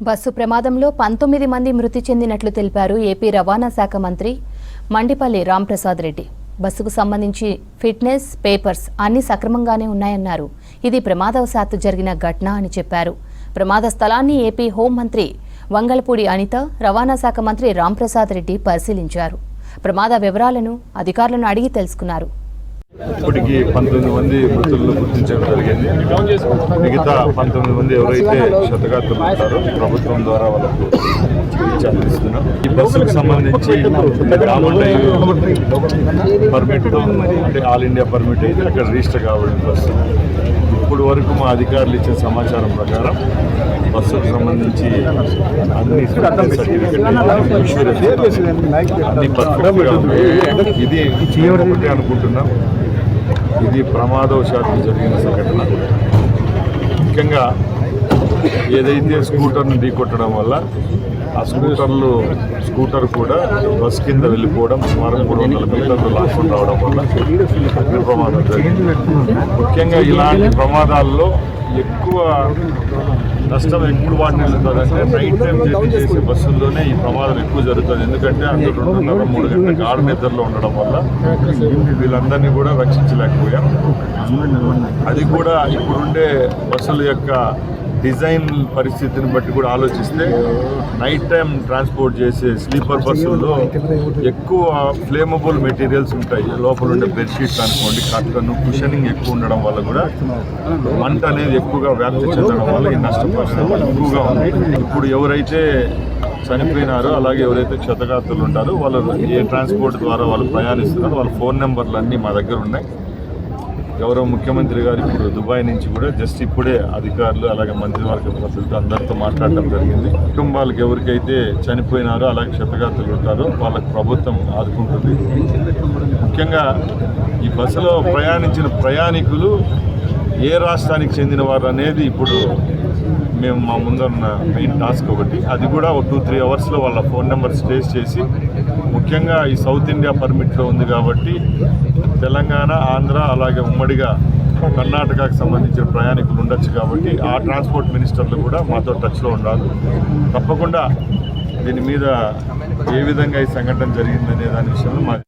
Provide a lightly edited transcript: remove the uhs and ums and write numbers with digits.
Bus ప్రమాదంలో 19 మంది మృతి చెందినట్లు తెలిపారు ఏపీ రవాణా శాఖ మంత్రి మండిపల్లి రాంప్రసాద్ రెడ్డి. బస్సుకు సంబంధించి ఫిట్నెస్ పేపర్స్ అన్ని సక్రమంగానే ఉన్నాయన్నారు. ఇది ప్రమాదవశాత్తు జరిగిన ఘటన అని చెప్పారు. ప్రమాద స్థలాన్ని ఏపీ హోంమంత్రి వంగలపూడి అనిత, రవాణా శాఖ మంత్రి రాంప్రసాద్ రెడ్డి పరిశీలించారు. ప్రమాద వివరాలను అధికారులను అడిగి తెలుసుకున్నారు. ఇప్పటికీ 19 మంది మృతులను గుర్తించడం జరిగింది. మిగతా 19 మంది ఎవరైతే క్షతగాత్రులు ఉంటారో ప్రభుత్వం ద్వారా వాళ్ళకు చికిత్స అందిస్తున్నాం. ఈ బస్సుకు సంబంధించి పర్మిట్ అంటే ఆల్ ఇండియా పర్మిట్ అయితే అక్కడ రిజిస్టర్ కావడం బస్సు. ఇప్పుడు వరకు మా అధికారులు ఇచ్చిన సమాచారం ప్రకారం బస్సుకు సంబంధించి అన్ని సర్టిఫికెట్ అన్ని పర్ఫెక్ట్గా ఉన్నాయి. ఇది ఒకటి అనుకుంటున్నాం, ఇది ప్రమాదవశాత్తు జరిగిన సంఘటన. ముఖ్యంగా ఏదైతే స్కూటర్ను ఢీకొట్టడం వల్ల ఆ స్కూటర్ కూడా బస్ కింద వెళ్ళిపోవడం, సుమారు 300 మీటర్లు లాక్కొని రావడం వల్ల అగ్ని ప్రమాదం జరిగింది. ముఖ్యంగా ఇలాంటి ప్రమాదాల్లో ఎక్కువ నష్టం ఎప్పుడు వాటిని వెళ్తుందంటే నైట్ టైం జర్నీ చేసే బస్సుల్లోనే ఈ ప్రమాదం ఎక్కువ జరుగుతుంది. ఎందుకంటే అందులో 2.5-3 గంటల గాఢ నిద్రలో ఉండడం వల్ల వీళ్ళందరినీ కూడా రక్షించలేకపోయాం. అది కూడా ఇప్పుడుండే బస్సుల యొక్క డిజైన్ పరిస్థితిని బట్టి కూడా ఆలోచిస్తే నైట్ టైం ట్రాన్స్పోర్ట్ చేసే స్లీపర్ బస్సుల్లో ఎక్కువ ఫ్లేమబుల్ మెటీరియల్స్ ఉంటాయి. లోపల ఉండే బెడ్షీట్స్ అనుకోండి, కర్టన్, కుషనింగ్ ఎక్కువ ఉండడం వల్ల కూడా మంట అనేది ఎక్కువగా వ్యాప్తి చెందడం వల్ల ఈ నష్టపరిణామం ఎక్కువగా ఉంది. ఇప్పుడు ఎవరైతే చనిపోయినారో అలాగే ఎవరైతే క్షతగాత్రులు ఉంటారో వాళ్ళు ఏ ట్రాన్స్పోర్ట్ ద్వారా వాళ్ళు ప్రయాణిస్తున్నారో వాళ్ళ ఫోన్ నెంబర్లు అన్నీ మా దగ్గర ఉన్నాయి. గౌరవ ముఖ్యమంత్రి గారు ఇప్పుడు దుబాయ్ నుంచి కూడా జస్ట్ ఇప్పుడే అధికారులు అలాగే మంత్రివర్గ సభ్యులతో అందరితో మాట్లాడటం జరిగింది. కుటుంబాలకు ఎవరికైతే చనిపోయినారో అలాగే క్షతగాత్రులు ఉంటారో వాళ్ళకి ప్రభుత్వం ఆదుకుంటుంది. ముఖ్యంగా ఈ బస్సులో ప్రయాణించిన ప్రయాణికులు ఏ రాష్ట్రానికి చెందిన వారు అనేది ఇప్పుడు మేము మా ముందున్న మెయిన్ టాస్క్ ఒకటి. అది కూడా ఒక 2-3 అవర్స్లో వాళ్ళ ఫోన్ నెంబర్స్ ట్రేస్ చేసి, ముఖ్యంగా ఈ సౌత్ ఇండియా పర్మిట్లో ఉంది కాబట్టి తెలంగాణ, ఆంధ్ర అలాగే ఉమ్మడిగా కర్ణాటకకు సంబంధించిన ప్రయాణికులు ఉండొచ్చు కాబట్టి ఆ ట్రాన్స్పోర్ట్ మినిస్టర్లు కూడా మాతో టచ్లో ఉండాలి. తప్పకుండా దీని మీద ఏ విధంగా ఈ సంఘటన జరిగిందనే దాని విషయంలో